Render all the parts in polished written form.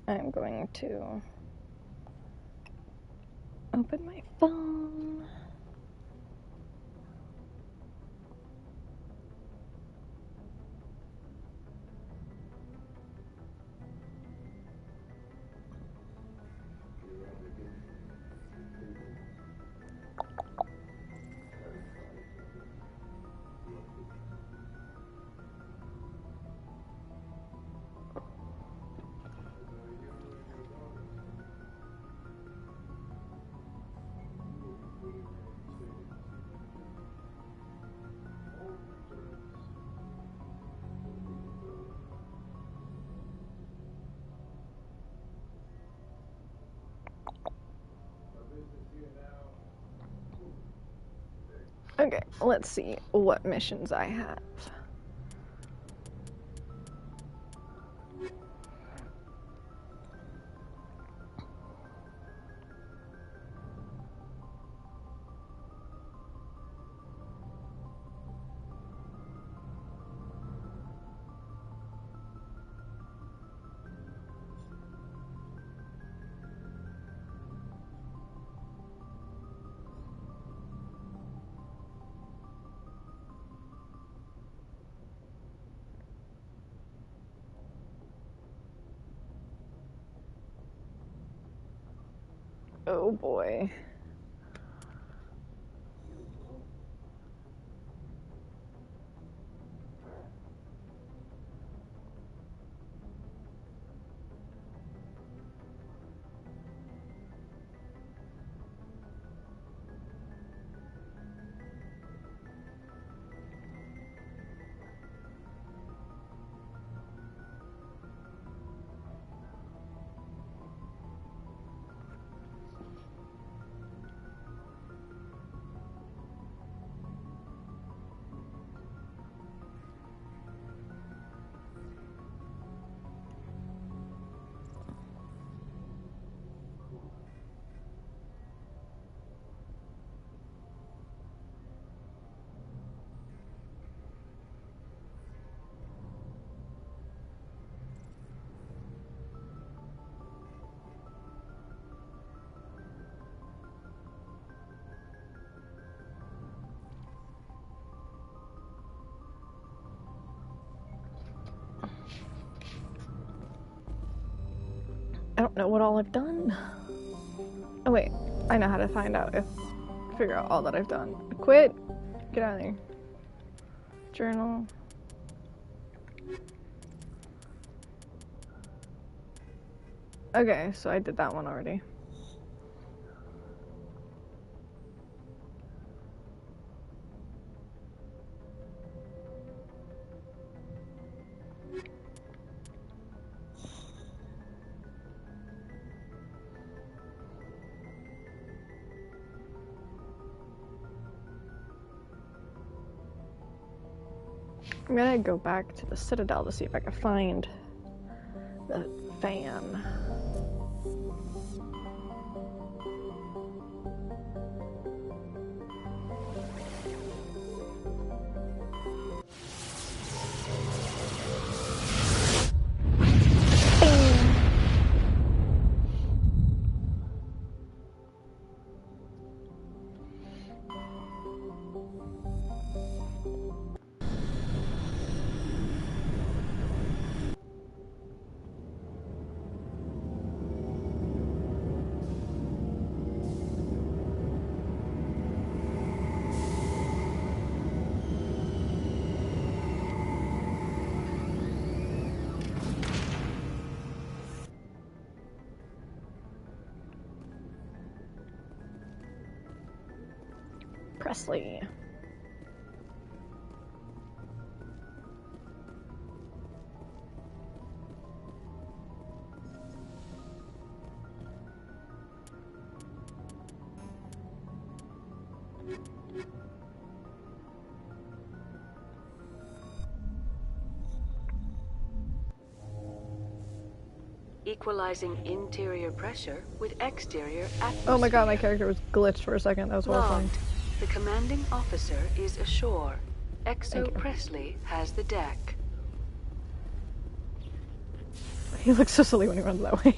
I'm going to open my phone. Okay, let's see what missions I have. Oh boy. I don't know what all I've done. Oh wait, I know how to figure out all that I've done. Quit! Get out of there. Journal. Okay, so I did that one already. I'm gonna go back to the Citadel to see if I can find the fan. Presley. Equalizing interior pressure with exterior atmosphere. Oh my god, my character was glitched for a second. That was horrifying. Logged. The commanding officer is ashore. Exo Presley has the deck. He looks so silly when he runs that way.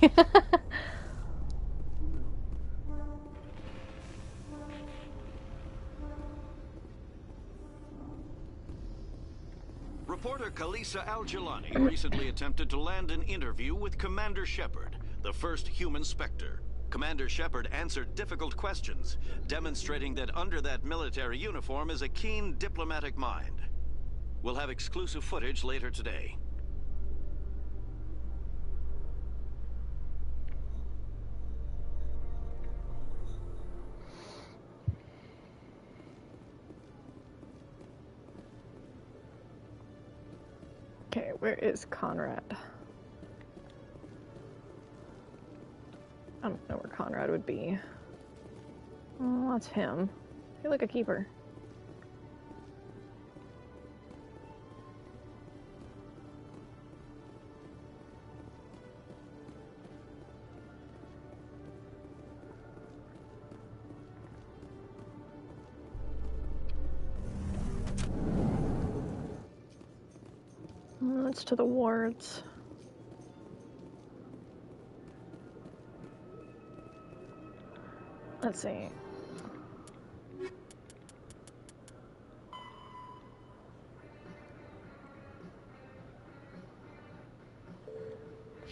Reporter Kalisa Al-Jilani recently attempted to land an interview with Commander Shepard, the first human Spectre. Commander Shepard answered difficult questions, demonstrating that under that military uniform is a keen diplomatic mind. We'll have exclusive footage later today. Okay, where is Conrad? I don't know where Conrad would be. Oh, that's him. I feel like a keeper. It's to the wards. Let's see.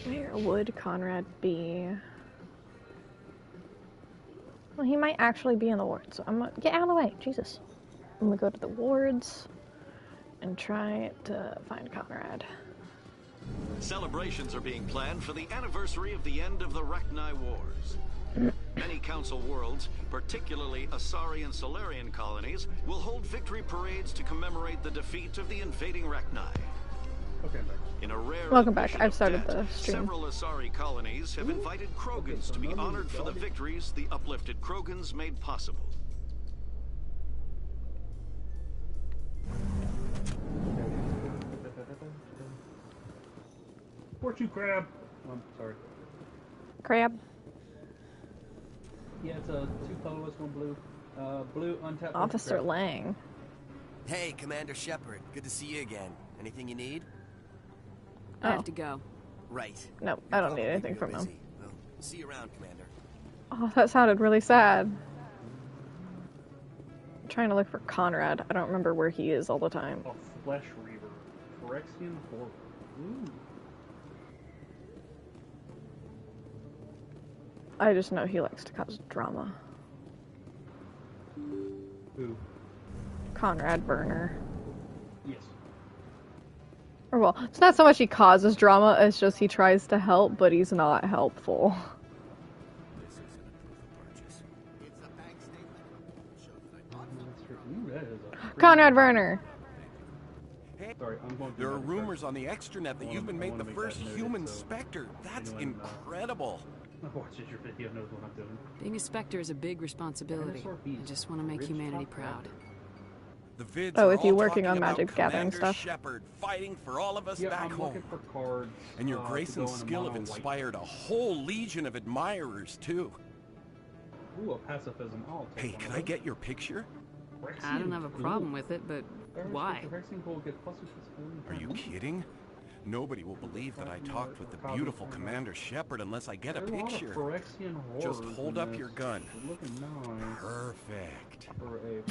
Where would Conrad be? Well, he might actually be in the wards, so I'm gonna get out of the way. Jesus. I'm gonna go to the wards and try to find Conrad. Celebrations are being planned for the anniversary of the end of the Rachni Wars. Many Council worlds, particularly Asari and Solarian colonies, will hold victory parades to commemorate the defeat of the invading Rachni. Okay, back. In a rare Welcome back. admission I've of started debt, the stream. several Asari colonies have invited Krogans to be honored for the victories the uplifted Krogans made possible. Port you, crab. Oh, sorry. Crab. Yeah, it's a 2 colorless, 1 blue. Blue untapped. Officer Lang. Hey, Commander Shepard. Good to see you again. Anything you need? I have to go. Right. No, I don't need anything from him. Well, see you around, Commander. Oh, that sounded really sad. I'm trying to look for Conrad. I don't remember where he is all the time. Oh, Flesh Reaver. Phyrexian Horror. Ooh. I just know he likes to cause drama. Who? Conrad Burner. Yes. Or well, it's not so much he causes drama, it's just he tries to help, but he's not helpful. Ooh, that is a Conrad Burner! Sorry, I'm going There are through rumors on the extranet that you've been made the first human Spectre. That's incredible. Watches your video, knows what I'm doing. Being a Spectre is a big responsibility. I just want to make humanity proud. The vids Oh, are is he all working talking on about Magic Gathering Commander stuff? Shepard fighting for all of us Yeah, back I'm home. looking for cards. And your to grace go and in a skill have mono white. inspired a whole legion of admirers too. Ooh, a pacifism. I'll take Hey, one can of I those. get your picture? I don't have a problem with it, but why? Are you kidding? Nobody will believe that I talked with the beautiful Commander Shepard unless I get a picture. Just hold up your gun. Looking nice Perfect. for a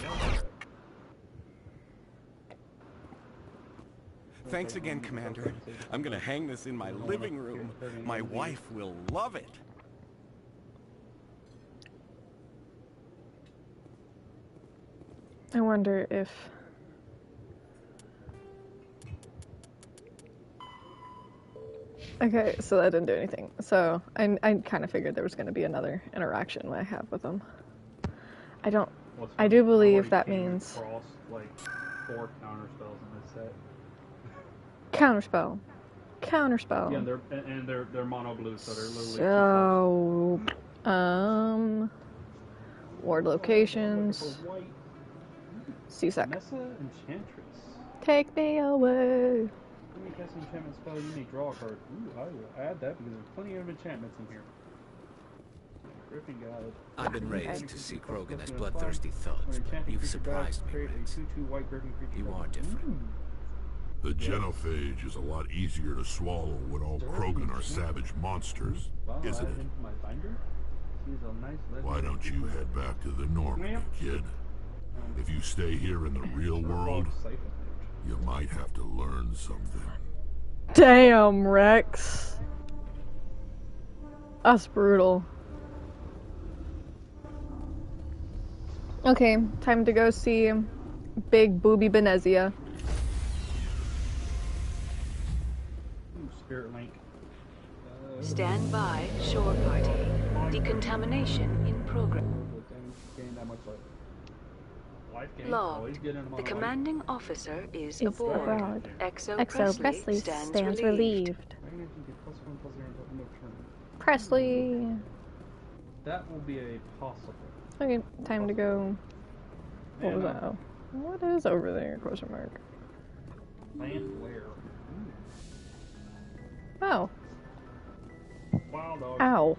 Thanks again, Commander. I'm gonna hang this in my living room. My wife will love it. I wonder if... Okay, so that didn't do anything. So, I kind of figured there was going to be another interaction I have with him. I don't... I do believe that means... Cross, like, 4 counterspells in this set. Counterspell. Counterspell. Yeah, and they're mono blue, so they're literally So... Ward locations. CSEC. Nessa Enchantress. Take me away. When you cast an enchantment spell, you may draw a card. Ooh, I will add that because there's plenty of enchantments in here. Griffin Guide. I've been raised to see Krogan as bloodthirsty thugs, but you've surprised me, Riggs. You are different. The genophage is a lot easier to swallow when all Krogan are savage monsters, isn't it? Why don't you head back to the Normandy, kid? If you stay here in the real world, you might have to learn something. Damn, Rex. That's brutal. Okay, time to go see Big Booby Benezia. Spirit Link. Stand by, shore party. Decontamination in progress. Log. The commanding officer is aboard. XO Presley stands relieved. Presley. That will be a possible. Okay, time to go. What was that? What is over there? Question mark. Land where? Oh. Wild dog. Ow.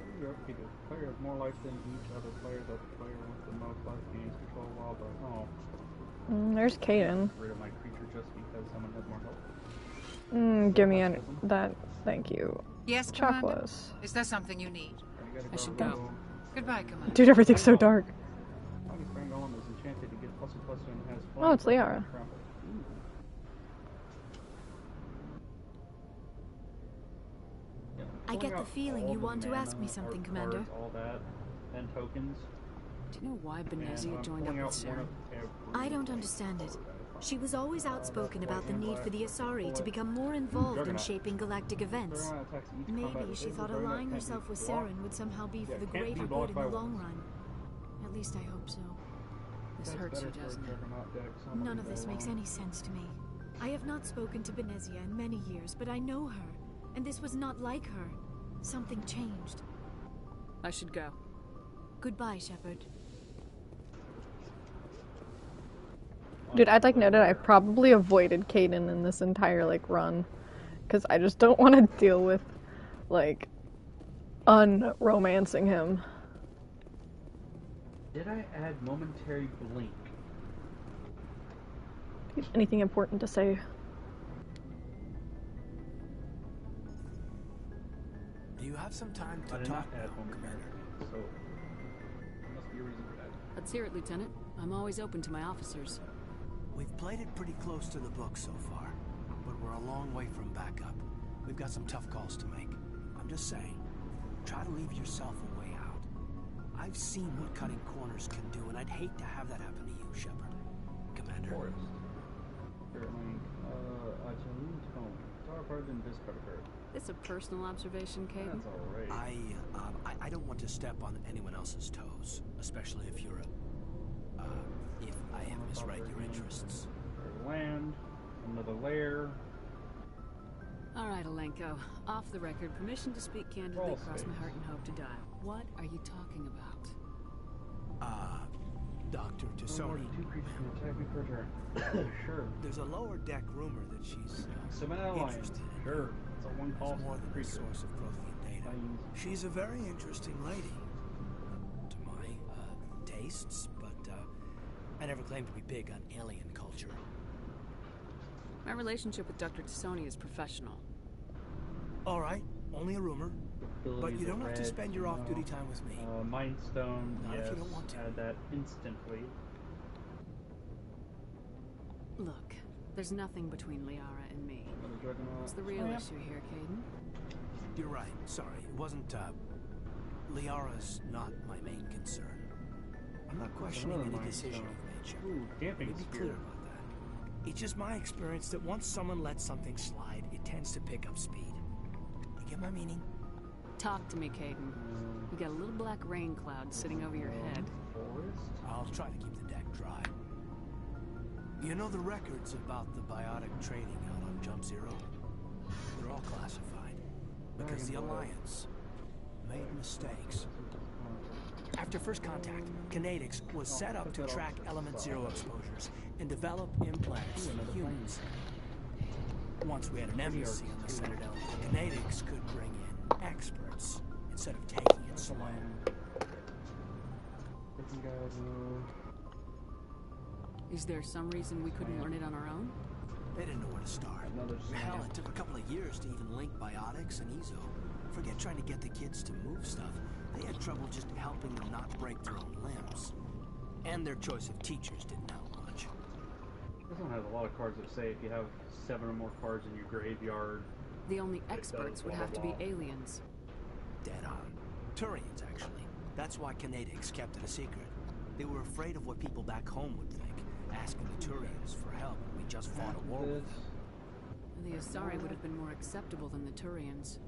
Player has more life than each other player. That the player with the most life gains control wild dog. Oh. There's Caden. Rid of my creature just because someone has more health. Give me that. Thank you. Yes, Commander? Is there something you need? I should go. Goodbye, Commander. Dude, everything's so dark. Oh, it's Liara. I get the feeling you want to ask me something, Commander. All that, and tokens. Do you know why Benezia joined up with Sarah? I don't understand it. She was always outspoken about the need for the Asari to become more involved in shaping galactic events. Maybe she thought aligning herself with Saren would somehow be for the greater good in the long run. At least I hope so. This hurts you, doesn't it? None of this makes any sense to me. I have not spoken to Benezia in many years, but I know her. And this was not like her. Something changed. I should go. Goodbye, Shepard. Dude, I'd noted I probably avoided Caden in this entire run, because I just don't want to deal with unromancing him. Did I add momentary blink? Anything important to say? Do you have some time to talk now, Commander? So, there must be a reason for that. Let's hear it, Lieutenant. I'm always open to my officers. We've played it pretty close to the book so far, but we're a long way from backup. We've got some tough calls to make. I'm just saying, try to leave yourself a way out. I've seen what cutting corners can do, and I'd hate to have that happen to you, Shepard. Commander. Forest. Spirit Link. Dark harder than this predator. It's a personal observation, Caden. That's alright. I don't want to step on anyone else's toes, especially if you're if I have misread your interests. Land, another lair. All right, Alenko. Off the record, permission to speak candidly across my heart and hope to die. What are you talking about? Dr. Tassoni. Sure. There's a lower deck rumor that she's interested in. Sure. It's a one call more than a source of Prothean data. She's a very interesting lady. To my tastes, but I never claimed to be big on alien culture. My relationship with Dr. Tassoni is professional. All right, only a rumor. But you don't have to spend your off-duty time with me. Mind Stone, Not yes. if you don't want to. Add that instantly. Look, there's nothing between Liara and me. What's the real issue here, Caden? You're right. Sorry, it wasn't. Liara's not my main concern. I'm not questioning any decision you've made, Shepard. Let me be clear about that. It's just my experience that once someone lets something slide, it tends to pick up speed. You get my meaning? Talk to me, Caden. You got a little black rain cloud sitting over your head. I'll try to keep the deck dry. You know the records about the biotic training out on Jump Zero? They're all classified. Because the Alliance made mistakes. After first contact, Kinetics was set up to track Element Zero exposures and develop implants in humans. Once we had an embassy on the Citadel, Kinetics could bring in experts instead of taking it slow. Is there some reason we couldn't learn it on our own? They didn't know where to start. Hell, it took a couple of years to even link biotics and Ezo. Forget trying to get the kids to move stuff. They had trouble just helping them not break their own limbs. And their choice of teachers didn't help much. This one has a lot of cards that say if you have 7 or more cards in your graveyard... The only experts would have to be aliens. Dead on. Turians, actually. That's why Canadians kept it a secret. They were afraid of what people back home would think, asking the Turians for help when we just fought a war with them. The Asari would have been more acceptable than the Turians.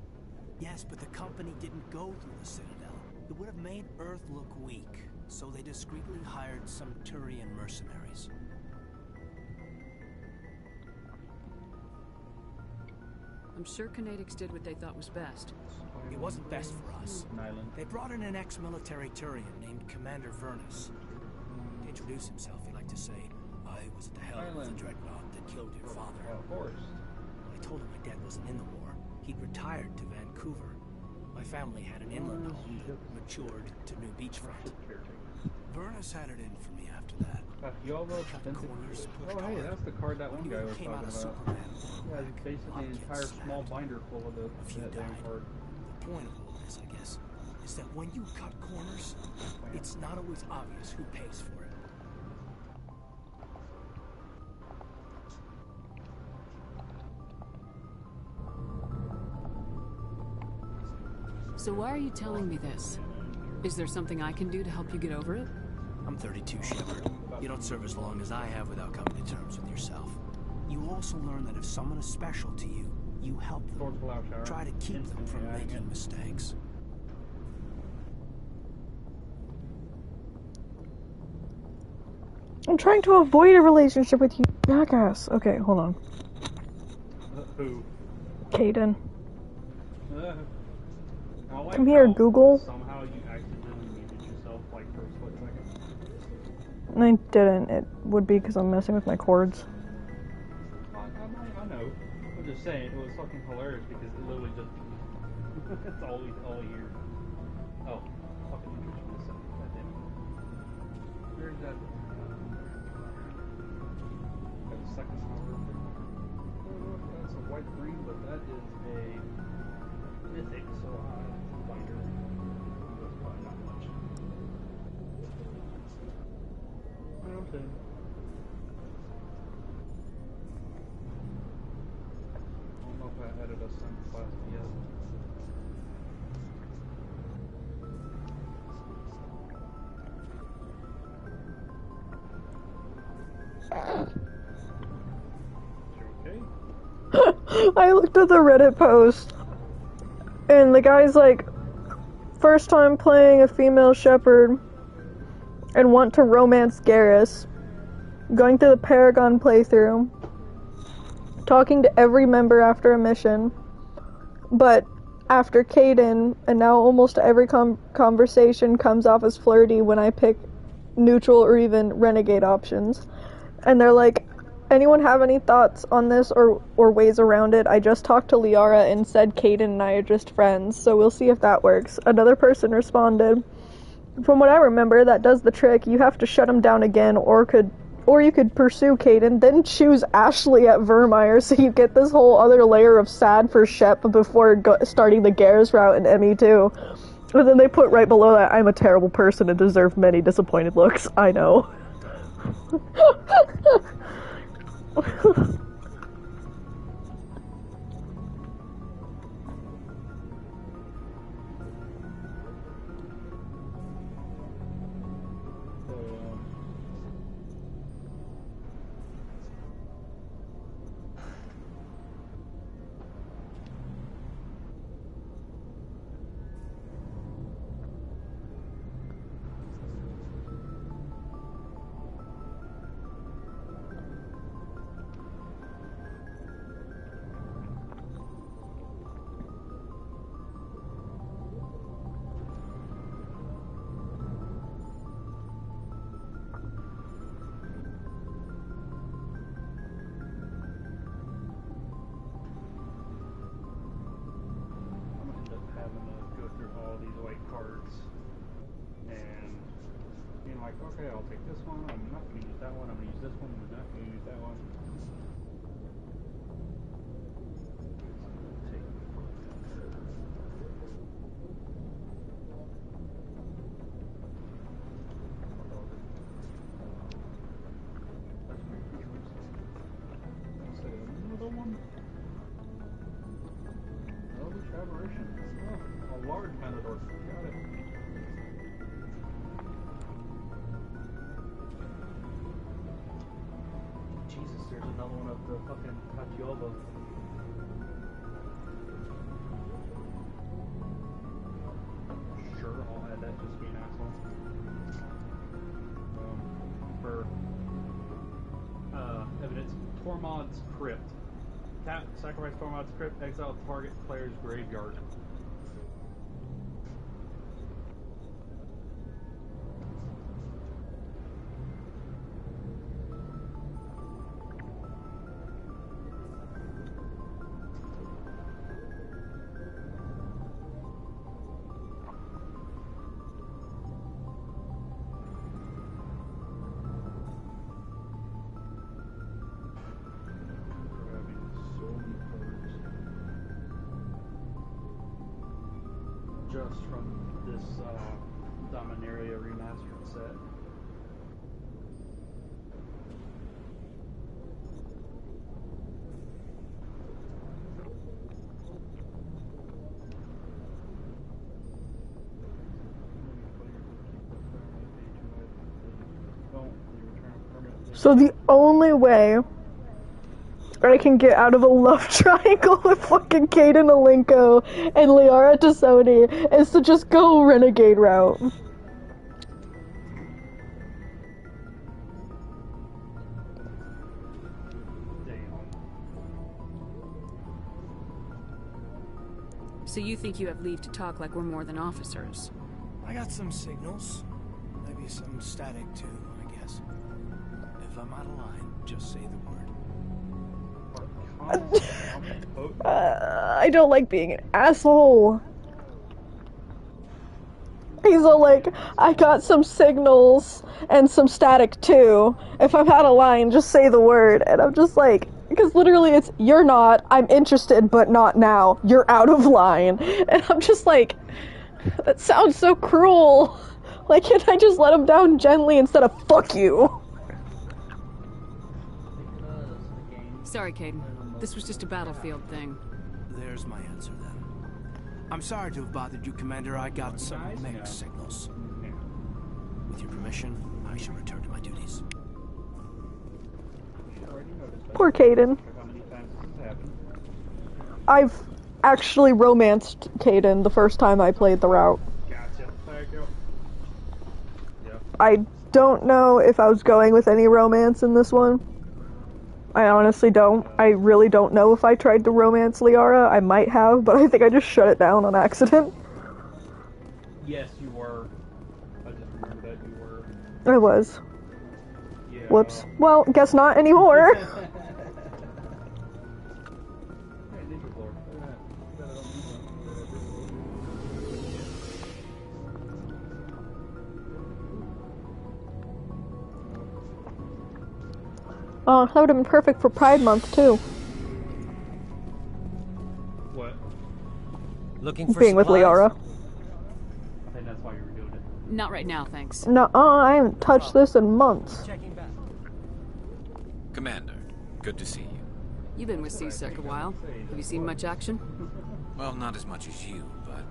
Yes, but the company didn't go through the Citadel. It would have made Earth look weak, so they discreetly hired some Turian mercenaries. I'm sure Canadians did what they thought was best. It wasn't best for us. They brought in an ex-military Turian named Commander Vernus. To introduce himself, he liked to say, I was at the helm of the dreadnought that killed your father. Of course. I told him my dad wasn't in the war. He'd retired to Vancouver. My family had an inland home that matured to new beachfront. Vernus had it in for me after that. Corners, oh hey, that's the card that one guy was talking about. Yeah, it's basically an entire small binder full of that damn card. The point of all this, I guess, is that when you cut corners, it's not always obvious who pays for it. So why are you telling me this? Is there something I can do to help you get over it? I'm 32, Shepard. You don't serve as long as I have without coming to terms with yourself. You also learn that if someone is special to you, you help them. Try to keep them from making mistakes. I'm trying to avoid a relationship with you, jackass. Okay, hold on. Who? Caden. Like come here, Google. Somehow you accidentally muted yourself like for a split second. I didn't. It would be because I'm messing with my cords. I know. I'm just saying, it was fucking hilarious because it literally just... That's all you hear. Oh. Fucking interesting myself. God damn it. Where's that? Got a second one over there. I don't know if that's a white green, but that is a mythic, so binder. That's probably not much. Okay. I don't know if I added a sun class yet. Okay? I looked at the Reddit post, and the guy's like, first time playing a female shepherd, and want to romance Garrus, going through the Paragon playthrough, talking to every member after a mission, but after Caden, and now almost every conversation comes off as flirty when I pick neutral or even renegade options. And they're like, anyone have any thoughts on this or ways around it? I just talked to Liara and said Caden and I are just friends, so we'll see if that works. Another person responded, from what I remember, that does the trick. You have to shut him down again, or you could pursue Caden, then choose Ashley at Vermeer, so you get this whole other layer of sad for Shep before starting the Garrus route in ME2. And then they put right below that, I'm a terrible person and deserve many disappointed looks. I know. Okay, I'll take this one, I'm not going to use that one, I'm going to use this one, I'm not going to use that one. hard to find the door. Got it. Jesus, there's another one of the fucking Tachioba. Sure, I'll add that just to be an asshole. For evidence, Tormod's Crypt. Tap, sacrifice Tormod's Crypt, exile target player's graveyard. Just from this Dominaria remastered set. So the only way I can get out of a love triangle with fucking Caden Alenko and Liara Tassoni is to just go renegade route. So you think you have leave to talk like we're more than officers? I got some signals. Maybe some static too, I guess. If I'm out of line, just say the word. I don't like being an asshole. He's all like, I got some signals and some static too. If I'm out of line, just say the word. And I'm just like, because literally it's, you're not, I'm interested, but not now. You're out of line. And I'm just like, that sounds so cruel. Like, can I just let him down gently instead of fuck you? Sorry, Caden. This was just a battlefield thing. There's my answer then. I'm sorry to have bothered you, Commander. I got some mixed signals. With your permission, I shall return to my duties. Poor Caden. I've actually romanced Caden the first time I played the route. I don't know if I was going with any romance in this one. I honestly don't. I really don't know if I tried to romance Liara. I might have, but I think I just shut it down on accident. Yes, you were. I just remember that you were. I was. Yeah. Whoops. Well, guess not anymore. Oh, that would have been perfect for Pride Month, too. What? Looking for being with supplies? Liara. I think that's why you were doing it. Not right now, thanks. No, I haven't touched this in months. Checking back. Commander, good to see you. You've been with CSEC a while. Have you seen much action? Well, not as much as you, but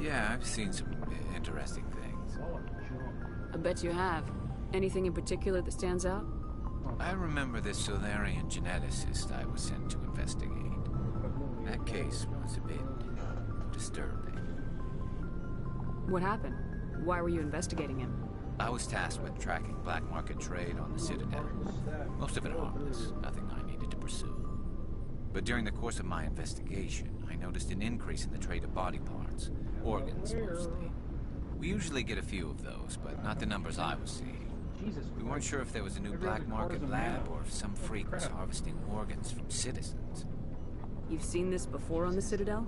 yeah, I've seen some interesting things. I bet you have. Anything in particular that stands out? I remember this Solarian geneticist I was sent to investigate. That case was a bit disturbing. What happened? Why were you investigating him? I was tasked with tracking black market trade on the Citadel. Most of it harmless, nothing I needed to pursue. But during the course of my investigation, I noticed an increase in the trade of body parts, organs mostly. We usually get a few of those, but not the numbers I was seeing. We weren't sure if there was a new black market lab or if some freak was harvesting organs from citizens. You've seen this before on the Citadel?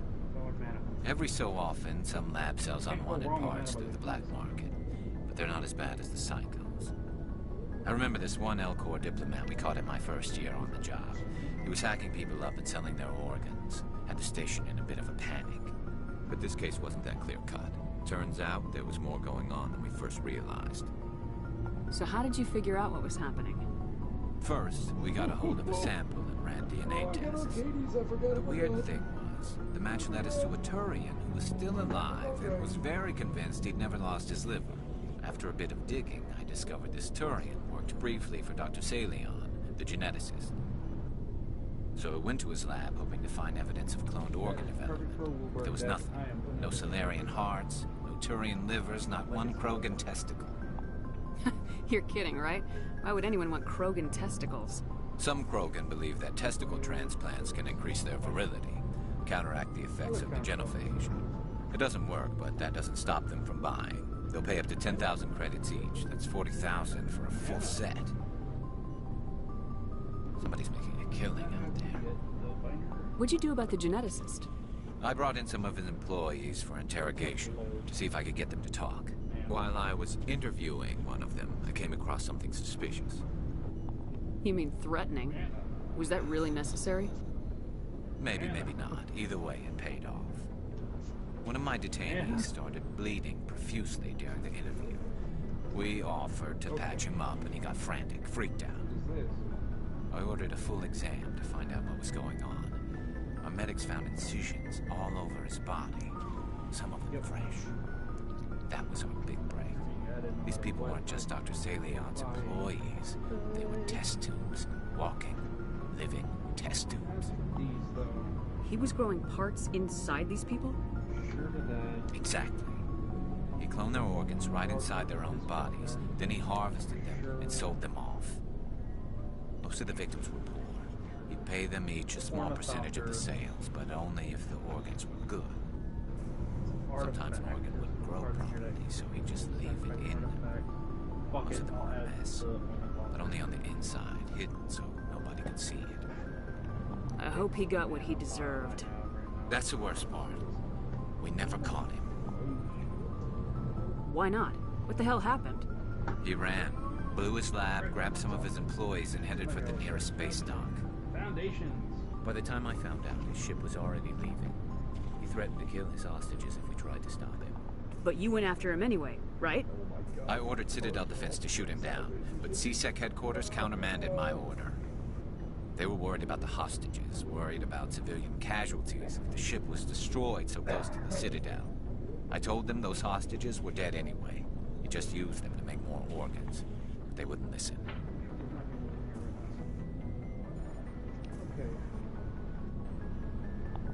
Every so often, some lab sells unwanted parts through the black market, but they're not as bad as the psychos. I remember this one L-Corps diplomat we caught in my first year on the job. He was hacking people up and selling their organs, had the station in a bit of a panic. But this case wasn't that clear-cut. Turns out there was more going on than we first realized. So how did you figure out what was happening? First, we got a hold of a sample and ran DNA tests. The weird thing was, the match led us to a Turian who was still alive and was very convinced he'd never lost his liver. After a bit of digging, I discovered this Turian worked briefly for Dr. Salion, the geneticist. So I went to his lab hoping to find evidence of cloned organ development. But there was nothing. No Salarian hearts, no Turian livers, not one Krogan testicle. You're kidding, right? Why would anyone want Krogan testicles? Some Krogan believe that testicle transplants can increase their virility, counteract the effects of the genophage. It doesn't work, but that doesn't stop them from buying. They'll pay up to 10,000 credits each. That's 40,000 for a full set. Somebody's making a killing out there. What'd you do about the geneticist? I brought in some of his employees for interrogation, to see if I could get them to talk. While I was interviewing one of them, I came across something suspicious. You mean threatening? Was that really necessary? Maybe, maybe not. Either way, it paid off. One of my detainees started bleeding profusely during the interview. We offered to patch him up, and he got frantic, freaked out. I ordered a full exam to find out what was going on. Our medics found incisions all over his body, some of them fresh. That was our big break. These people weren't just Dr. Salion's employees. They were test tubes. Walking, living test tubes. He was growing parts inside these people? Exactly. He cloned their organs right inside their own bodies. Then he harvested them and sold them off. Most of the victims were poor. He'd pay them each a small percentage of the sales, but only if the organs were good. Sometimes an organ wouldn't grow properly, so he'd just leave it in them. Most of them were a mess, but only on the inside, hidden so nobody could see it. I hope he got what he deserved. That's the worst part. We never caught him. Why not? What the hell happened? He ran, blew his lab, grabbed some of his employees, and headed for the nearest space dock. By the time I found out, his ship was already leaving. He threatened to kill his hostages if we tried to stop him. But you went after him anyway, right? I ordered Citadel Defense to shoot him down, but CSEC headquarters countermanded my order. They were worried about the hostages, worried about civilian casualties if the ship was destroyed so close to the Citadel. I told them those hostages were dead anyway. He just used them to make more organs. But they wouldn't listen.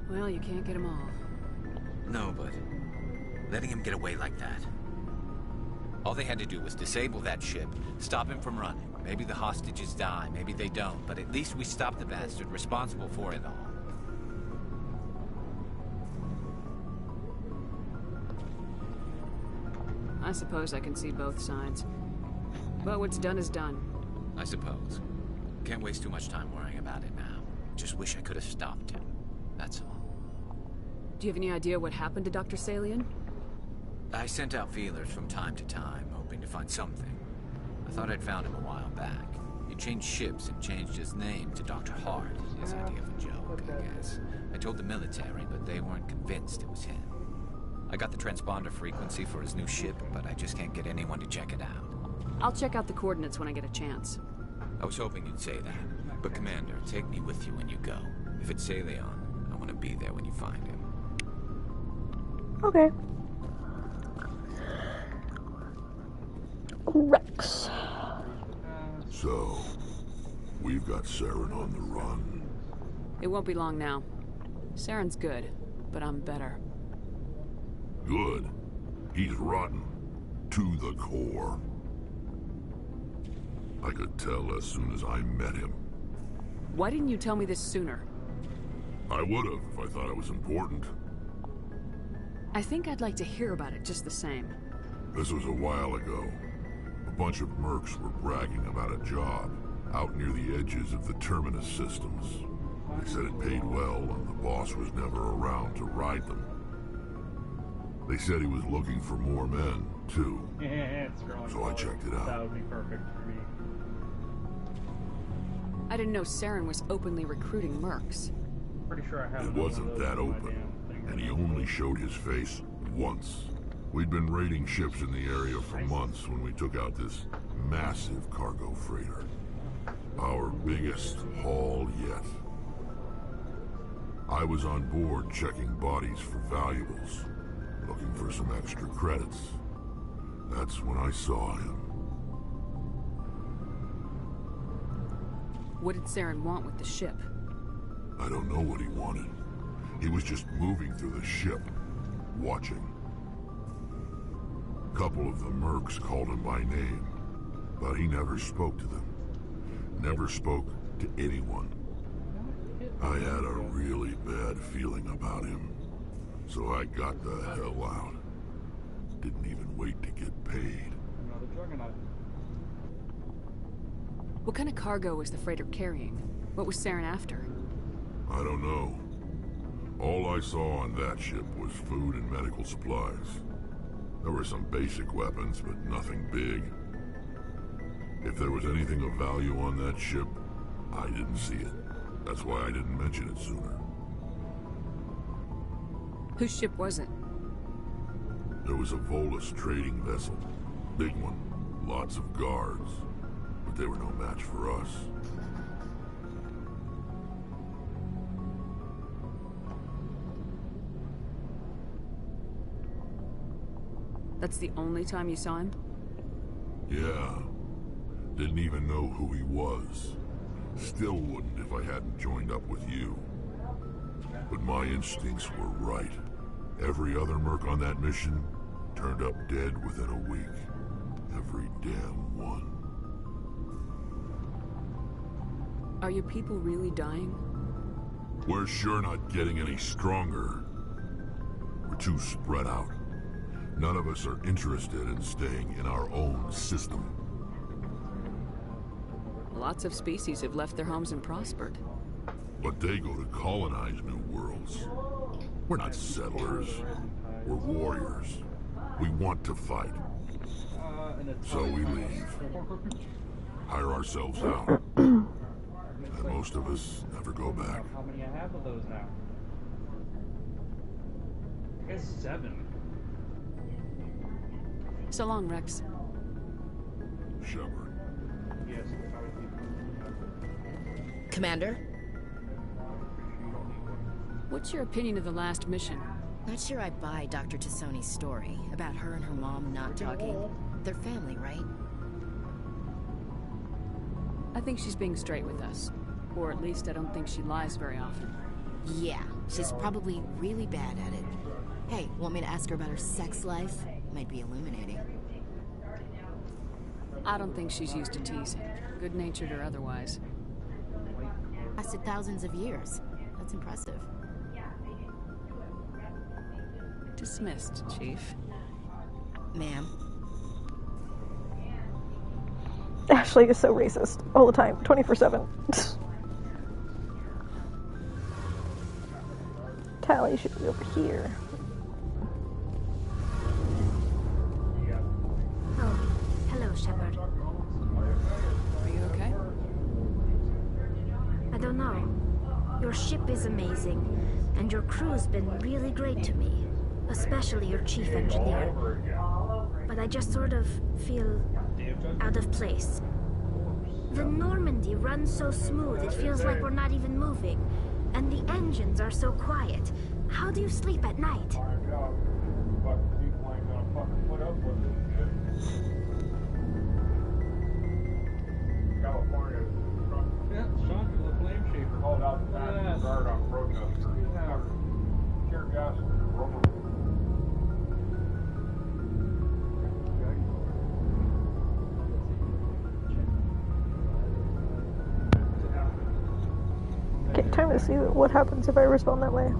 Well, you can't get them all. No, but letting him get away like that. All they had to do was disable that ship, stop him from running. Maybe the hostages die, maybe they don't, but at least we stopped the bastard responsible for it all. I suppose I can see both sides. But what's done is done. I suppose. Can't waste too much time worrying about it now. Just wish I could have stopped him. That's all. Do you have any idea what happened to Dr. Salion? I sent out feelers from time to time, hoping to find something. I thought I'd found him a while back. He changed ships and changed his name to Dr. Hart, his idea of a joke, I guess. I told the military, but they weren't convinced it was him. I got the transponder frequency for his new ship, but I just can't get anyone to check it out. I'll check out the coordinates when I get a chance. I was hoping you'd say that. But Commander, take me with you when you go. If it's Salion, I want to be there when you find him. Okay. Rex. So, we've got Saren on the run. It won't be long now. Saren's good, but I'm better. Good. He's rotten. To the core. I could tell as soon as I met him. Why didn't you tell me this sooner? I would've if I thought it was important. I think I'd like to hear about it just the same. This was a while ago. A bunch of mercs were bragging about a job out near the edges of the Terminus systems. They said it paid well and the boss was never around to ride them. They said he was looking for more men, too. So I checked it out. That would be perfect for me. I didn't know Saren was openly recruiting mercs. Pretty sure I have. It wasn't that open, and he only showed his face once. We'd been raiding ships in the area for months when we took out this massive cargo freighter. Our biggest haul yet. I was on board checking bodies for valuables, looking for some extra credits. That's when I saw him. What did Saren want with the ship? I don't know what he wanted. He was just moving through the ship, watching. A couple of the mercs called him by name, but he never spoke to them. Never spoke to anyone. I had a really bad feeling about him, so I got the hell out. Didn't even wait to get paid. Another juggernaut. What kind of cargo was the freighter carrying? What was Saren after? I don't know. All I saw on that ship was food and medical supplies. There were some basic weapons, but nothing big. If there was anything of value on that ship, I didn't see it. That's why I didn't mention it sooner. Whose ship was it? There was a Volus trading vessel. Big one. Lots of guards. But they were no match for us. That's the only time you saw him? Yeah. Didn't even know who he was. Still wouldn't if I hadn't joined up with you. But my instincts were right. Every other merc on that mission turned up dead within a week. Every damn one. Are your people really dying? We're sure not getting any stronger. We're too spread out. None of us are interested in staying in our own system. Lots of species have left their homes and prospered. But they go to colonize new worlds. We're not settlers. We're warriors. We want to fight. So we leave. Hire ourselves out. And most of us never go back. How many I have of those now? I guess 7. So long, Rex. Shepard. Yes. Commander? What's your opinion of the last mission? Not sure I buy Dr. Tassoni's story about her and her mom not talking. They're family, right? I think she's being straight with us. Or at least I don't think she lies very often. Yeah, she's probably really bad at it. Hey, want me to ask her about her sex life? Might be illuminating. I don't think she's used to teasing, good-natured or otherwise. Lasted thousands of years. That's impressive. Dismissed, Chief. Ma'am. Ashley is so racist all the time, 24/7. Tally should be over here. Oh, hello, Shepard. Are you okay? I don't know. Your ship is amazing, and your crew's been really great to me, especially your chief engineer. But I just sort of feel out of place. The Normandy runs so smooth, it feels like we're not even moving. And the engines are so quiet. How do you sleep at night? California. Yeah, Sean for the flame shaper. Called out the National Guard on protesters. Tear gas and rubber. Okay, time to see what happens if I respond that way.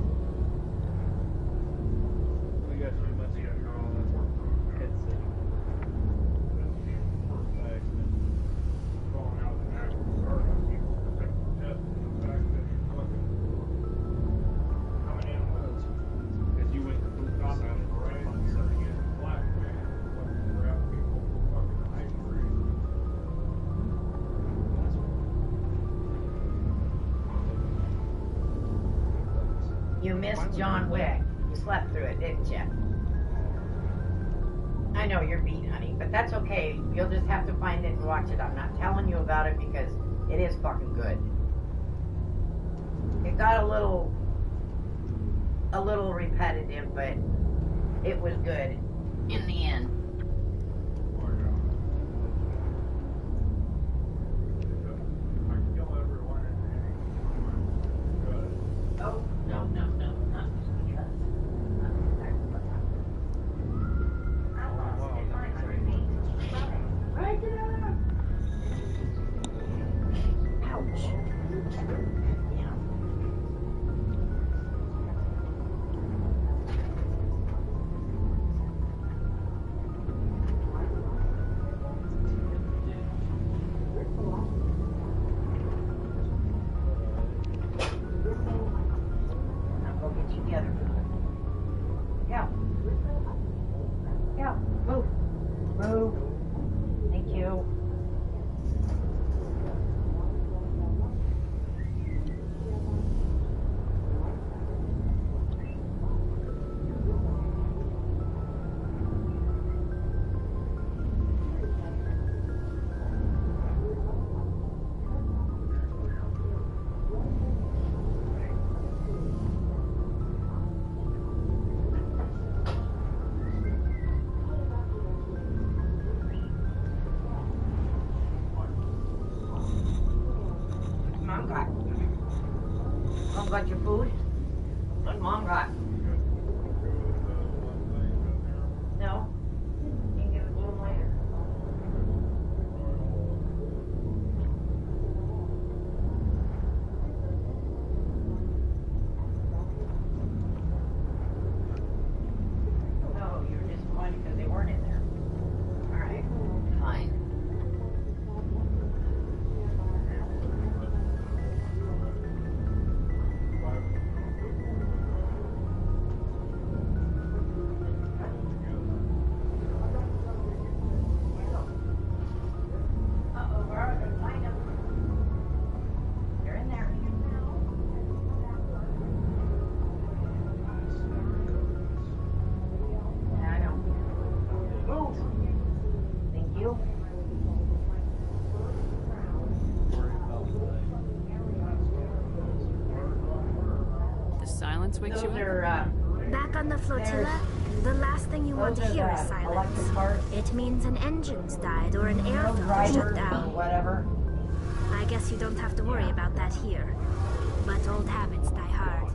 You missed John Wick. You slept through it, didn't you? I know you're beat, honey, but that's okay. You'll just have to find it and watch it. I'm not telling you about it because it is fucking good. It got a little a little repetitive, but it was good in the end. Oh, no, no, no, not because. Right there. Ouch. Yeah. Now go get you the other food. Yeah. Yeah. Move. Move. Thank you. Mom got? Mom got your food? What Mom got? No? You can give it to him later. Oh, you were disappointed because they weren't in there. Alright, fine. Uh-oh, we're out of find them. They're in there. Yeah, I know. Move. Thank you. The silence wakes you Those up? are, Back on the flotilla, the last thing you want to those are hear is the silence. electric cars. It means an engine's died or an air filter shut Drivers or down. whatever. I guess you don't have to worry about that here. But old habits die hard.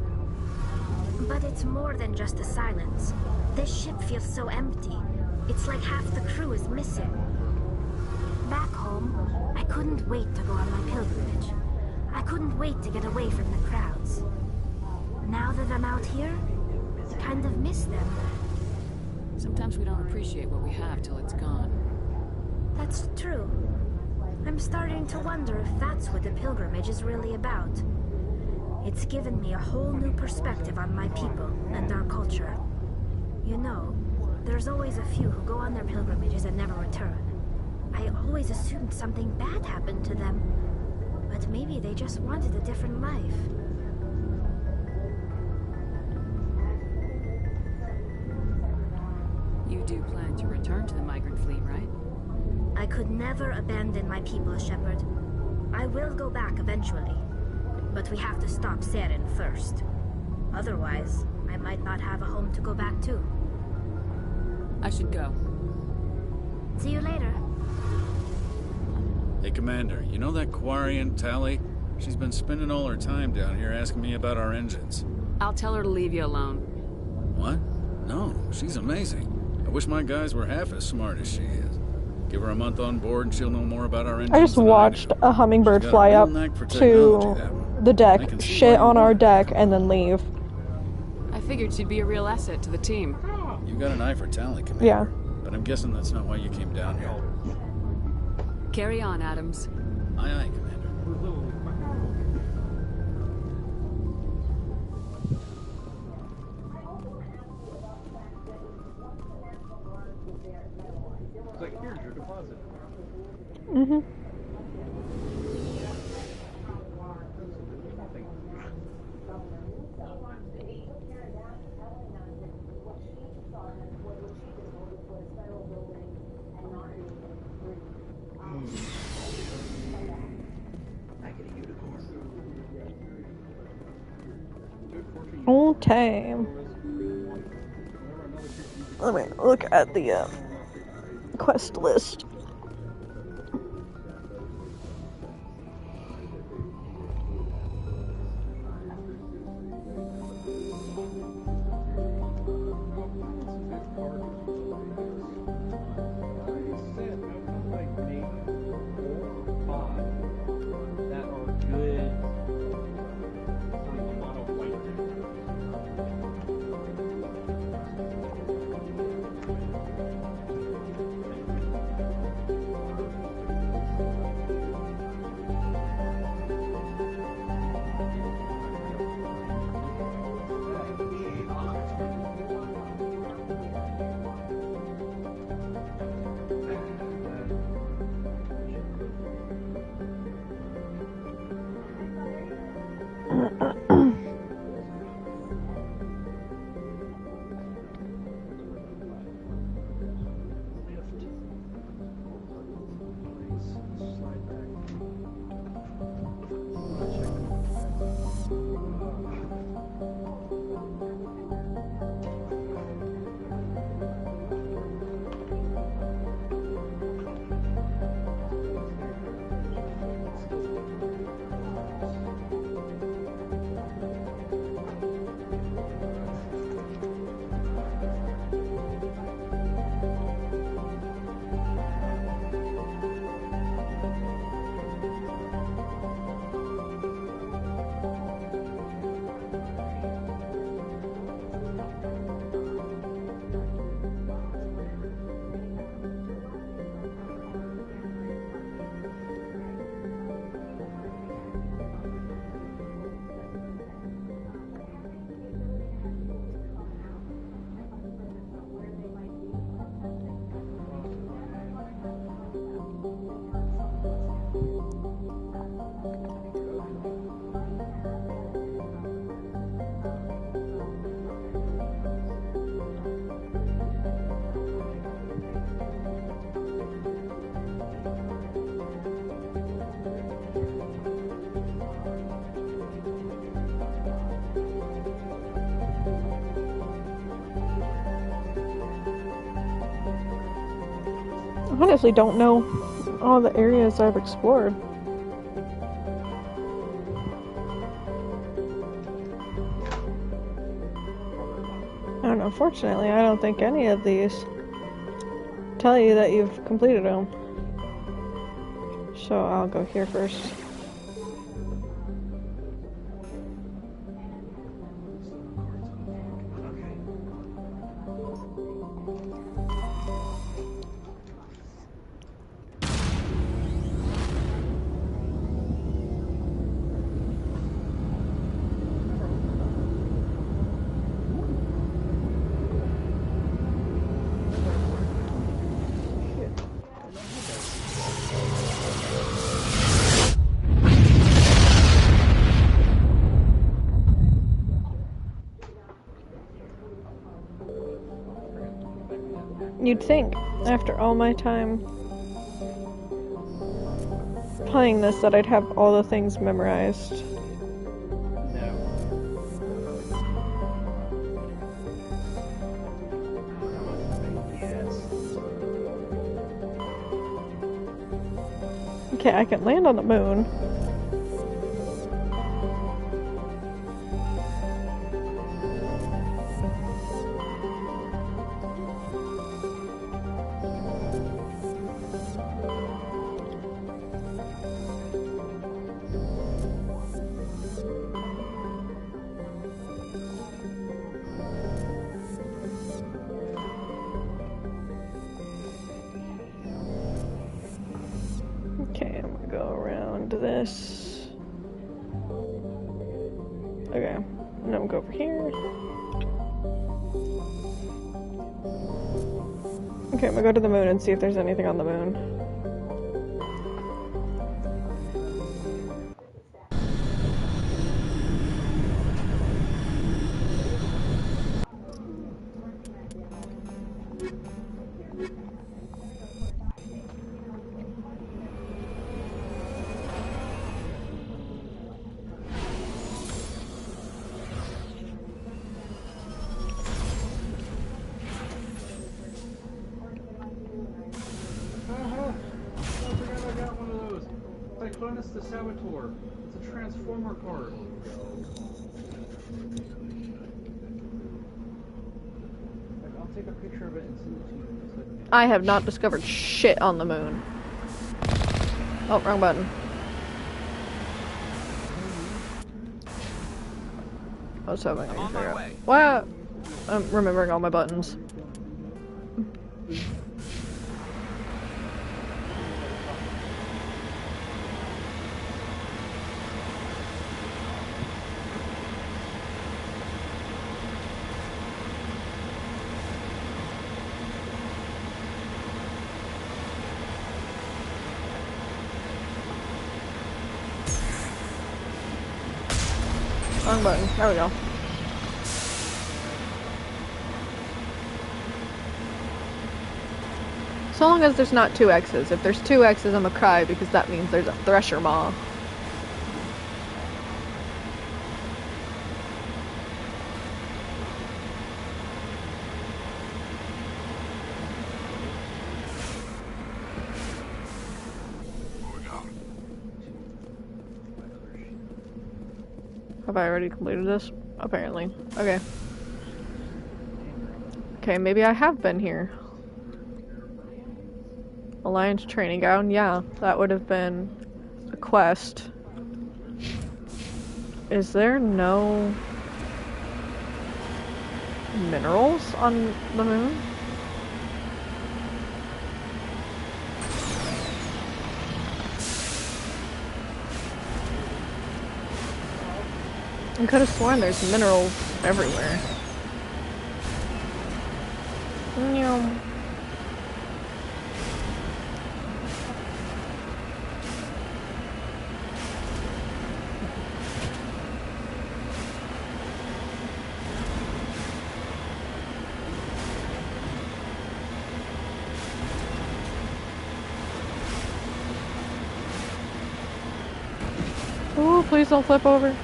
But it's more than just the silence. This ship feels so empty. It's like half the crew is missing. Back home, I couldn't wait to go on my pilgrimage. I couldn't wait to get away from the crowds. Now that I'm out here, I kind of miss them. Sometimes we don't appreciate what we have till it's gone. That's true. I'm starting to wonder if that's what the pilgrimage is really about. It's given me a whole new perspective on my people and our culture. You know, there's always a few who go on their pilgrimages and never return. I always assumed something bad happened to them. But maybe they just wanted a different life. You do plan to return to the migrant fleet, right? I could never abandon my people, Shepard. I will go back eventually. But we have to stop Saren first. Otherwise, I might not have a home to go back to. I should go. See you later. Hey, Commander, you know that Quarian, Tally? She's been spending all her time down here asking me about our engines. I'll tell her to leave you alone. What? No, she's amazing. I wish my guys were half as smart as she is. Give her a month on board and she'll know more about our engines. I just watched a hummingbird fly up to the deck, shit on our deck, and then leave. I figured she'd be a real asset to the team. You got an eye for talent, Commander. Yeah. But I'm guessing that's not why you came down here. Carry on, Adams. Aye, aye, Commander. It's like, here's your deposit. Mm-hmm. tame. Let me look at the quest list. I honestly don't know all the areas I've explored. And unfortunately, I don't think any of these tell you that you've completed them. So I'll go here first. You'd think, after all my time playing this, that I'd have all the things memorized. Okay, I can land on the moon. Okay, I'm gonna go around this. Okay, and I'm gonna go over here. Okay, I'm gonna go to the moon and see if there's anything on the moon. Uranus the Saboteur. It's a Transformer card. I'll take a picture of it and send it to you. I have not discovered shit on the moon. Oh, wrong button. I was hoping I could figure out. What? I'm remembering all my buttons. Wrong button. There we go. So long as there's not two X's. If there's two X's, I'm gonna cry because that means there's a Thresher Maw. Have I already completed this? Apparently. Okay. Okay, maybe I have been here. Alliance training ground, yeah, that would have been a quest. Is there no minerals on the moon? I could have sworn there's minerals everywhere. No. Oh, please don't flip over.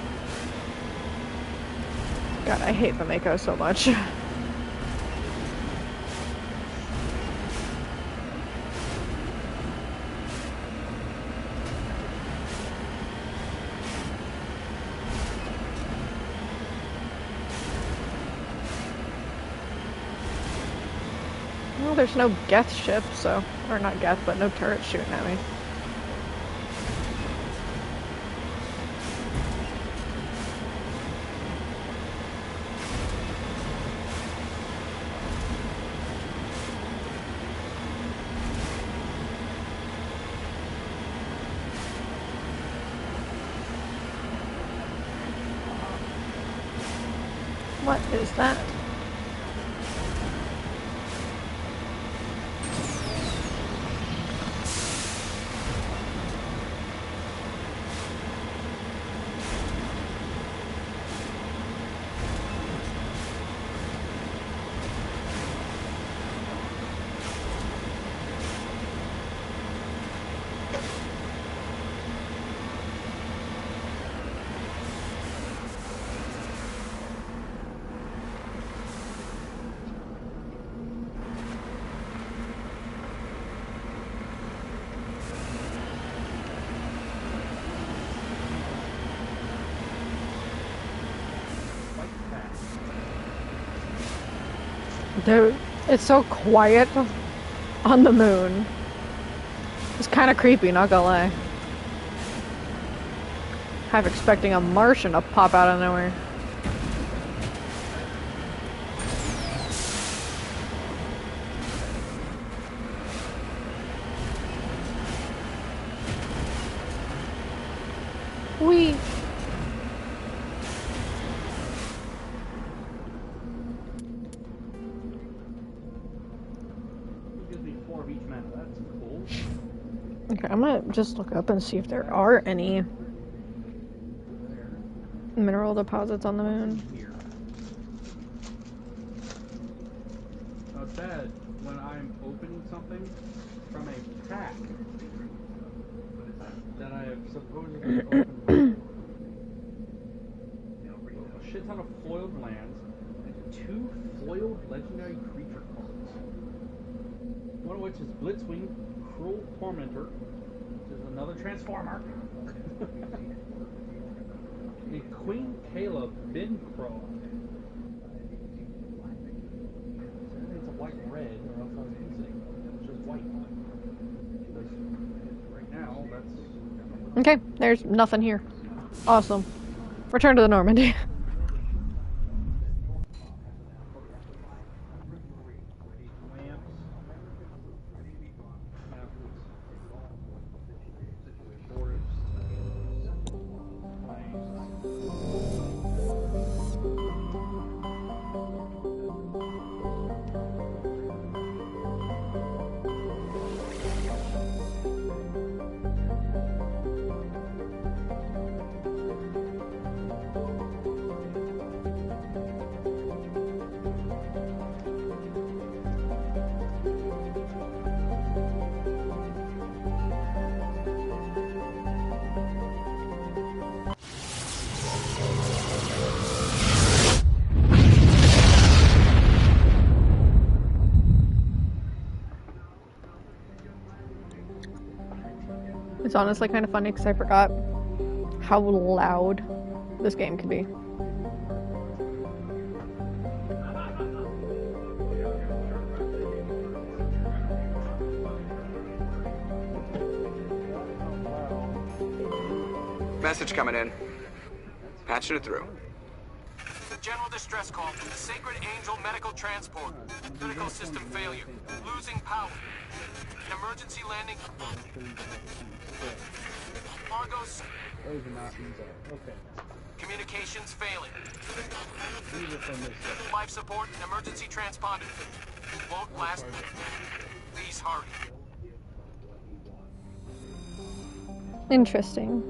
God, I hate the Mako so much. Well, there's no Geth ship, so... Or not Geth, but no turret shooting at me. What is that? Dude, it's so quiet on the moon. It's kind of creepy, not gonna lie. Half expecting a Martian to pop out of nowhere. Whee! Okay, I'm gonna just look up and see if there are any mineral deposits on the moon. It's bad when I'm opening something from a pack that I have supposedly opened. A shit ton of foiled lands and 2 foiled legendary creature cards. One of which is Blitzwing, Cruel Tormentor, which is another Transformer, Queen Kayla Bincroft. It's a white red, or else I was missing. It's just white. Because right now, that's... Okay, there's nothing here. Awesome. Return to the Normandy. It's honestly kind of funny because I forgot how loud this game can be. Message coming in. Patching it through. The general distress call from the Sacred Angel Medical Transport. Critical system failure. Losing power. An emergency landing. Argos. Those are not these are. Okay. Communications failing. Life support and emergency transponder. Won't last. Please hurry. Interesting.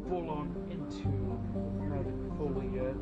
Full on into having fully yet.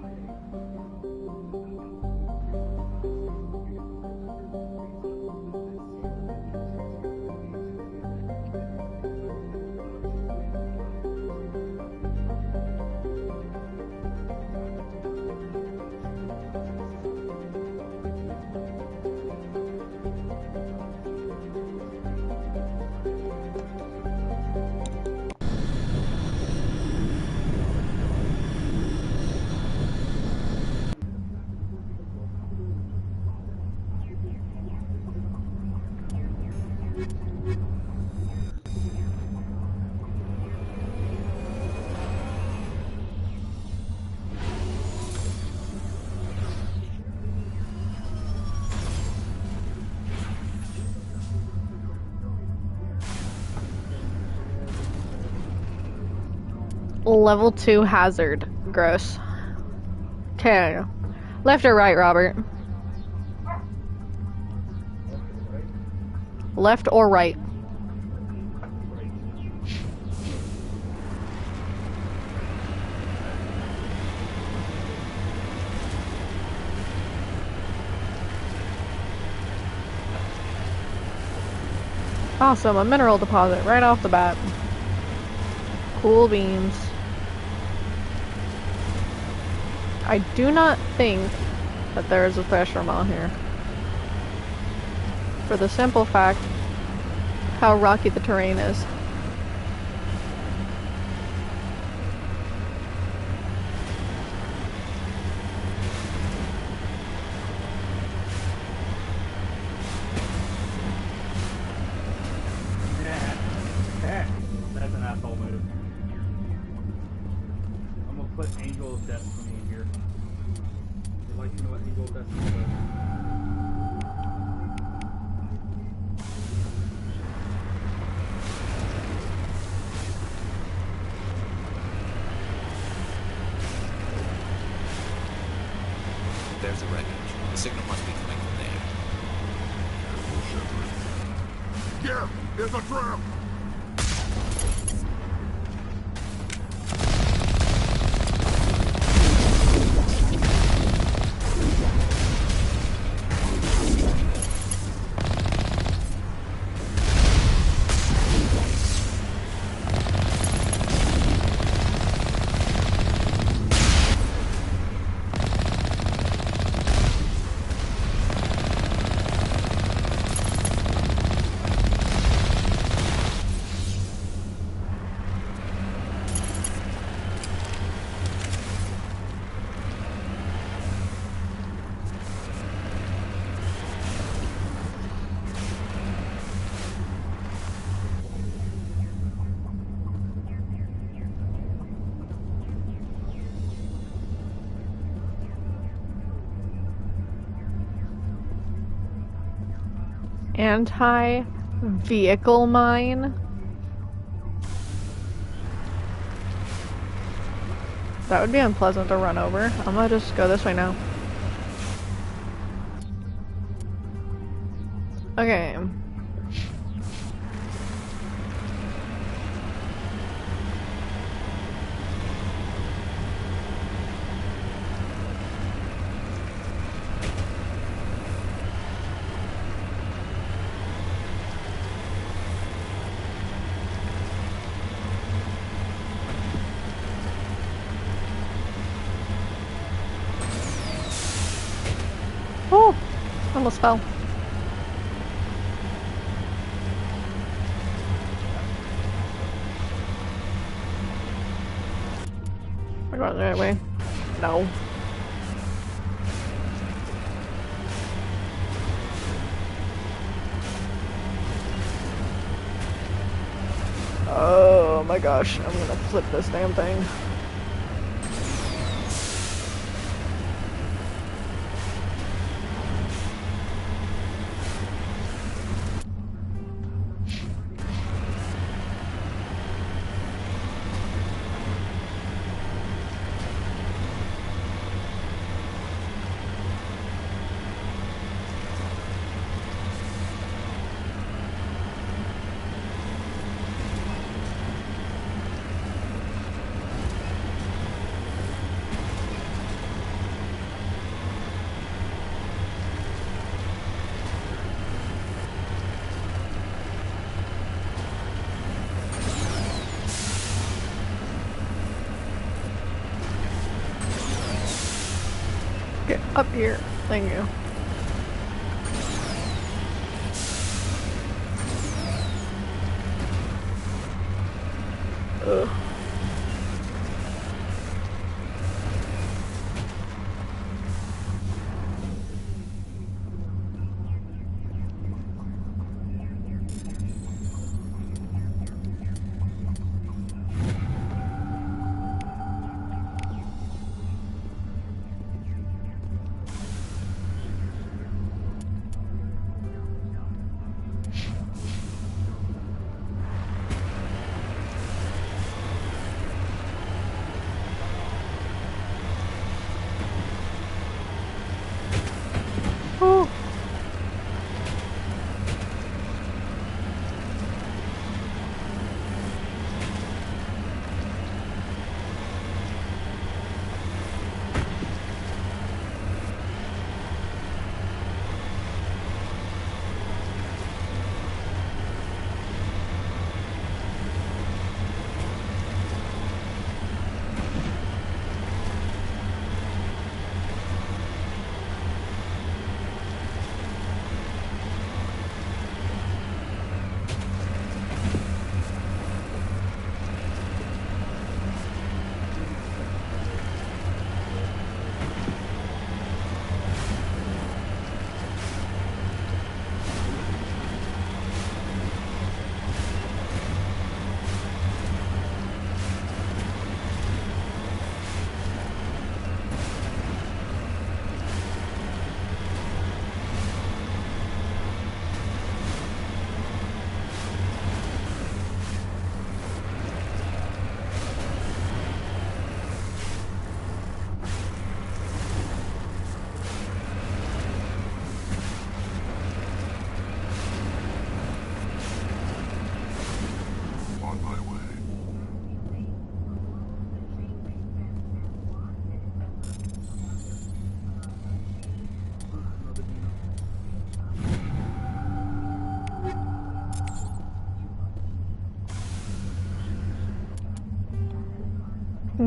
Level 2 hazard. Gross. Okay. Left or right, Robert? Left or right? Awesome, a mineral deposit right off the bat. Cool beans. I do not think that there is a thresh room on here. For the simple fact how rocky the terrain is. That's an asshole move. I'm gonna put Angel of Destiny here. I'd like to know what Angel of Destiny does. There's the wreckage. The signal must be coming from there. Here! There's a trap! Anti-vehicle mine. That would be unpleasant to run over. I'm gonna just go this way now. Okay. Oh, almost fell. Am I going the right way? No. Oh my gosh, I'm gonna flip this damn thing. Get up here. Thank you. Ugh.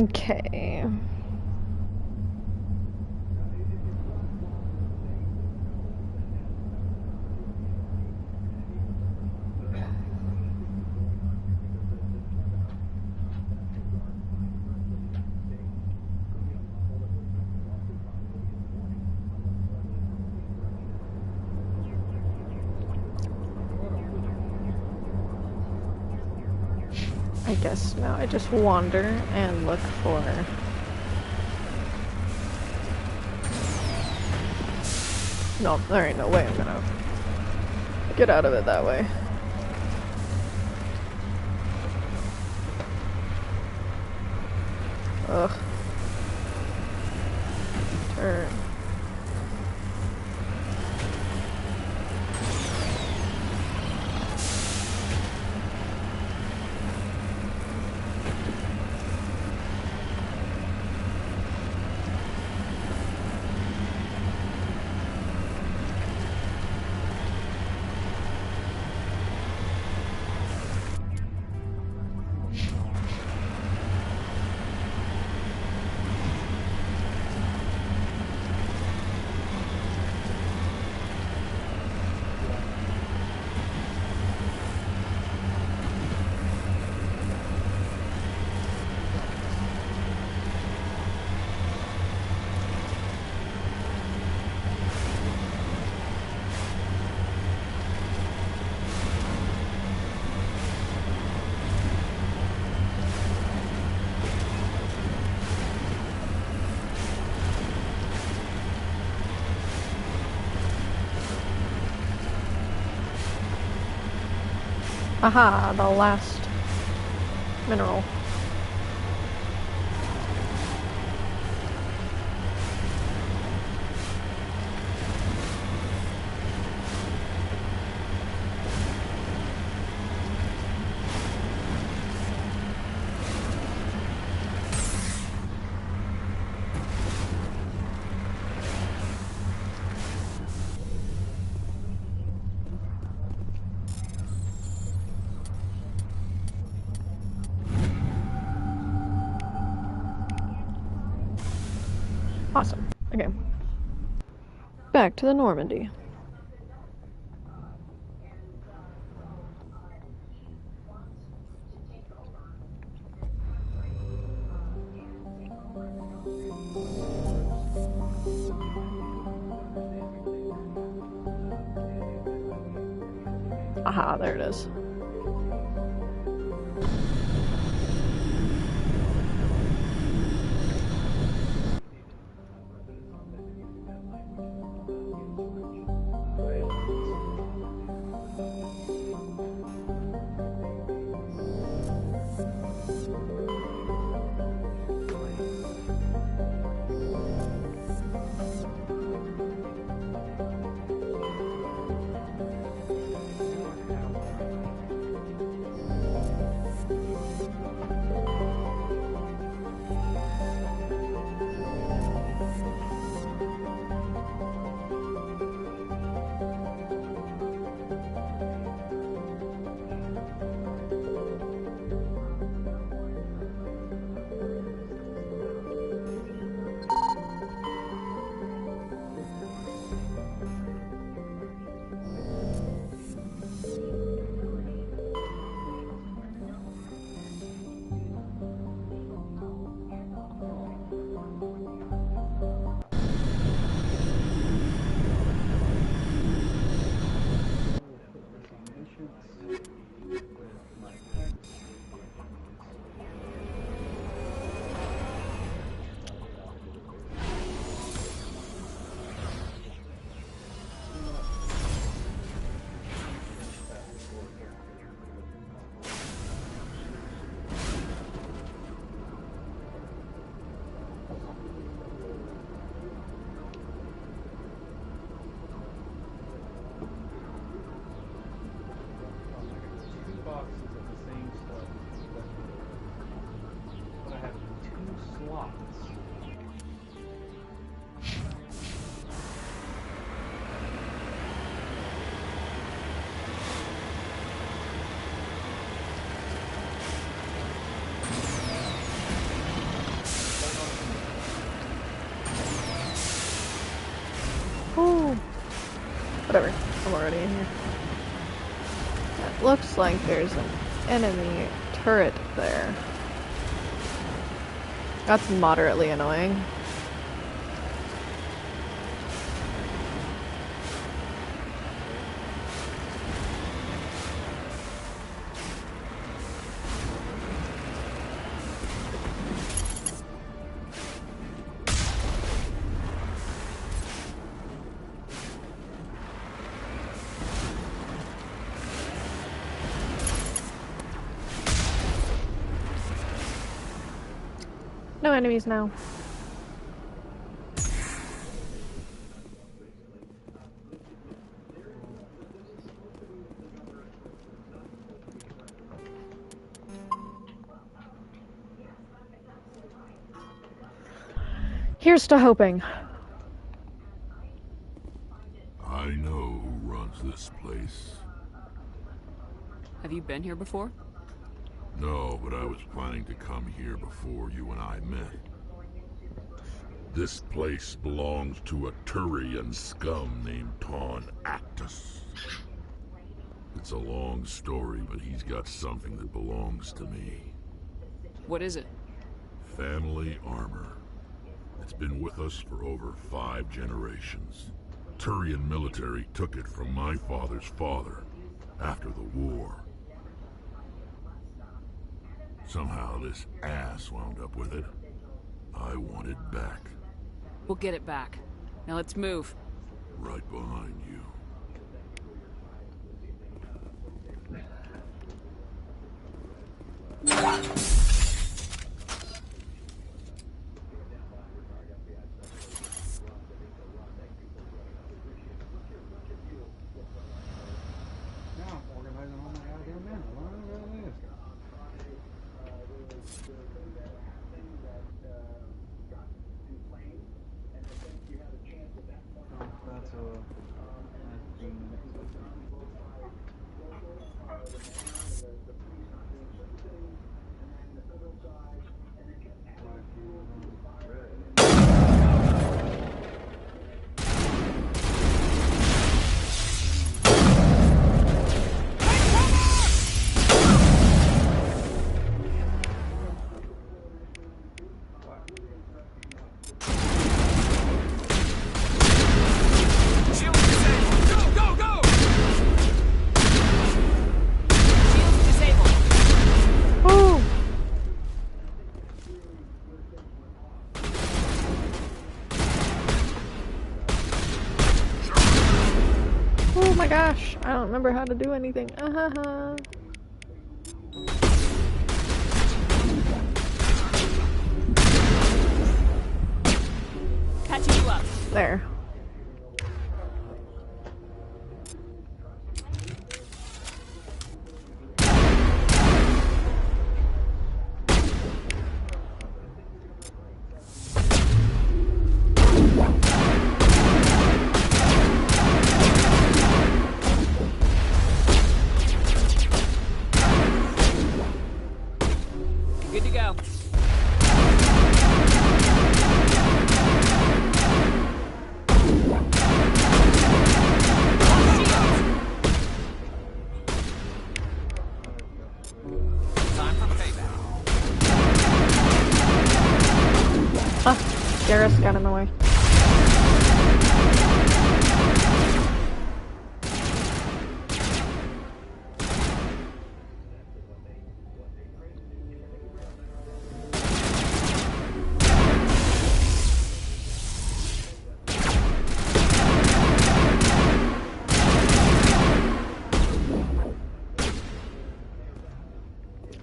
Okay. I guess now I just wander and look for... No, there ain't no way I'm gonna get out of it that way. Ugh. Turn. Aha, the last mineral. Awesome. Okay. Back to the Normandy. Aha, there it is. I'm already in here. It looks like there's an enemy turret there. That's moderately annoying. No enemies now. Here's to hoping. I know who runs this place. Have you been here before? No, but I was planning to come here before you and I met. This place belongs to a Turian scum named Ton Actus. It's a long story, but he's got something that belongs to me. What is it? Family armor. It's been with us for over 5 generations. Turian military took it from my father's father after the war. Somehow this ass wound up with it. I want it back. We'll get it back. Now let's move. Right behind you. Oh my gosh, I don't remember how to do anything. Catching you up. There. Good to go. Time for payback. Garrus got in the way.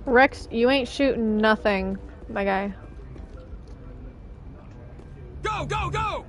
Rex, you ain't shooting nothing, my guy. Go, go, go!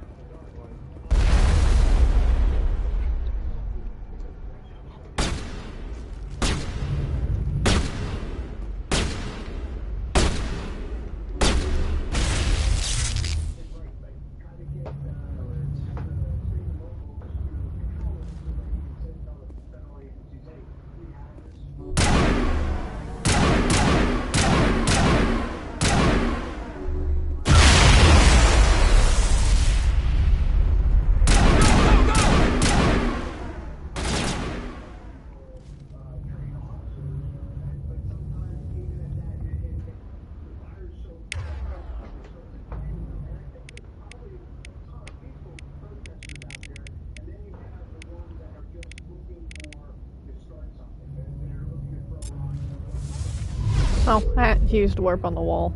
Oh, I used warp on the wall.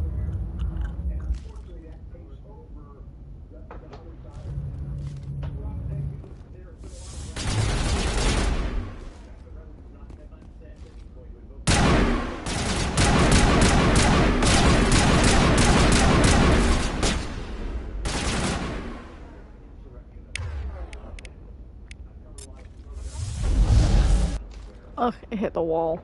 Ugh, it hit the wall.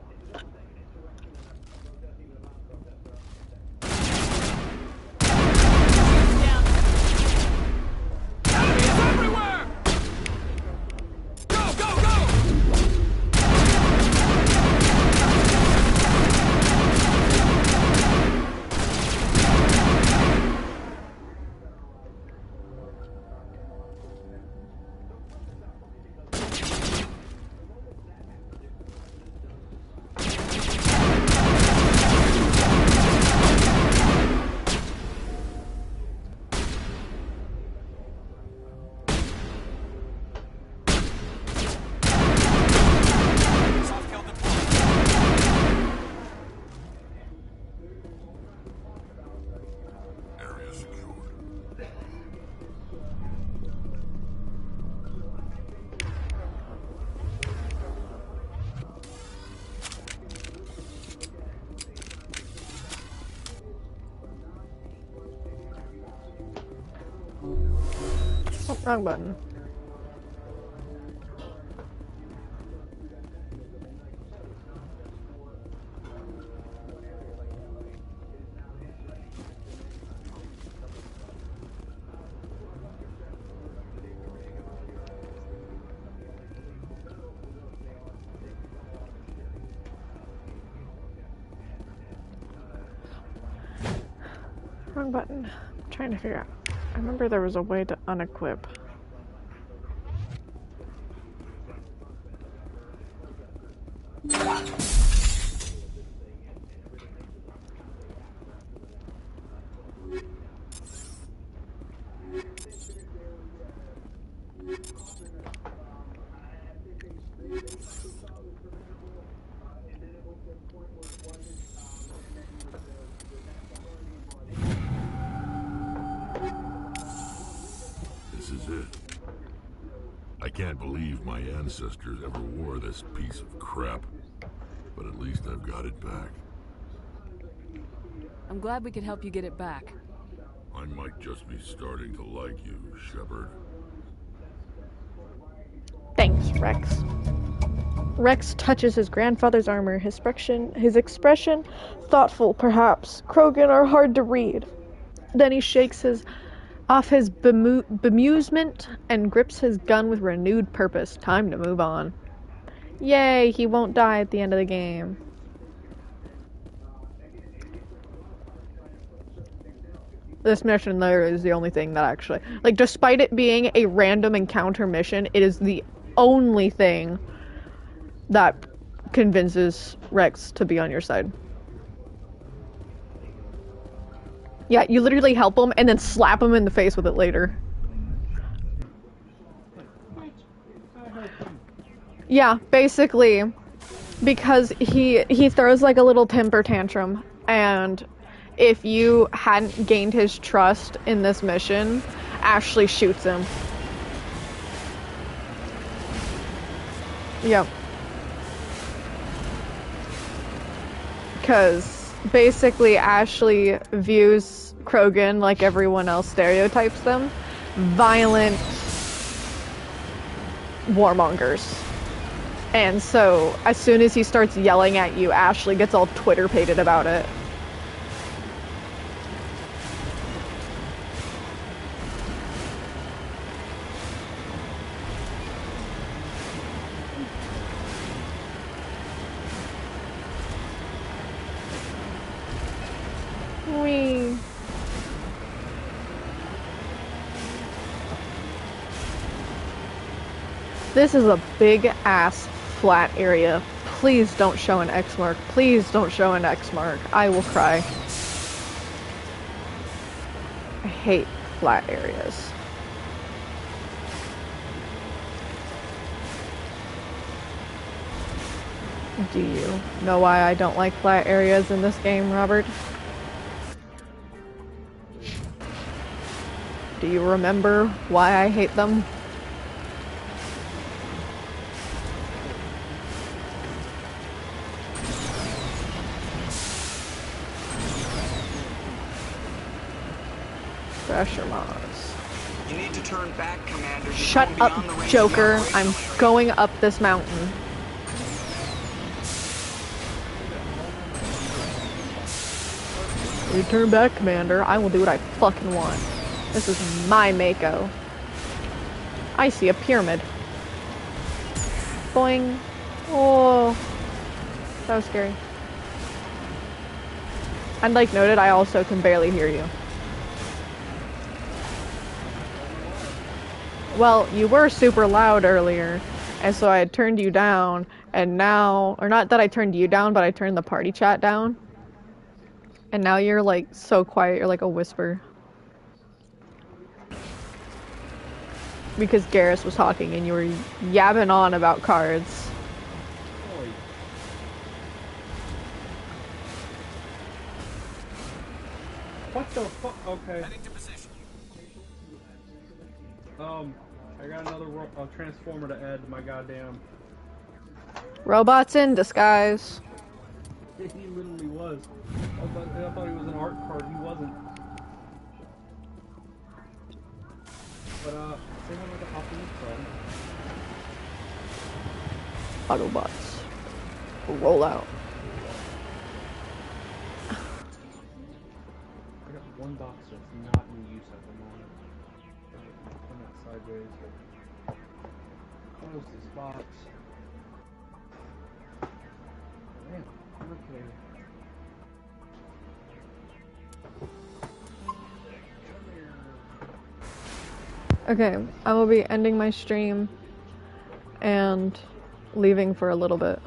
Oh, wrong button. Wrong button. I'm trying to figure out. I remember there was a way to unequip. This is it. I can't believe my ancestors ever wore this piece of crap, but at least I've got it back. I'm glad we could help you get it back. I might just be starting to like you, Shepard. Thanks, Rex. Rex touches his grandfather's armor, his expression thoughtful, perhaps. Krogan are hard to read. Then he shakes off his bemusement and grips his gun with renewed purpose. Time to move on. Yay, he won't die at the end of the game. This mission there is the only thing that actually, like, despite it being a random encounter mission, it is the only thing that convinces Rex to be on your side. Yeah, you literally help him and then slap him in the face with it later. Yeah, basically, because he throws like a little temper tantrum, and if you hadn't gained his trust in this mission, Ashley shoots him. Yep. Because basically Ashley views Krogan like everyone else stereotypes them. Violent warmongers. And so as soon as he starts yelling at you, Ashley gets all Twitter-pated about it. Whee. This is a big ass flat area. Please don't show an X mark. Please don't show an X mark. I will cry. I hate flat areas. Do you know why I don't like flat areas in this game, Robert? Do you remember why I hate them? Pressure mods. You need to turn back, Commander. Shut up, Joker. I'm going up this mountain. You turn back, Commander. I will do what I fucking want. This is my Mako. I see a pyramid. Boing. Oh. That was scary. And like noted, I also can barely hear you. Well, you were super loud earlier, and so I had turned you down, and now, or not that I turned you down, but I turned the party chat down. And now you're like so quiet, you're like a whisper. Because Garrus was talking and you were yabbing on about cards. What the fuck? Okay. I got another transformer to add to my goddamn. Robots in disguise. He literally was. I thought he was an art card. He wasn't. But say hello to Optimus Prime. Autobots. Roll out. I got one box that's not in use at the moment. I'm not sideways, but close this box. Man, okay. Okay, I will be ending my stream and leaving for a little bit.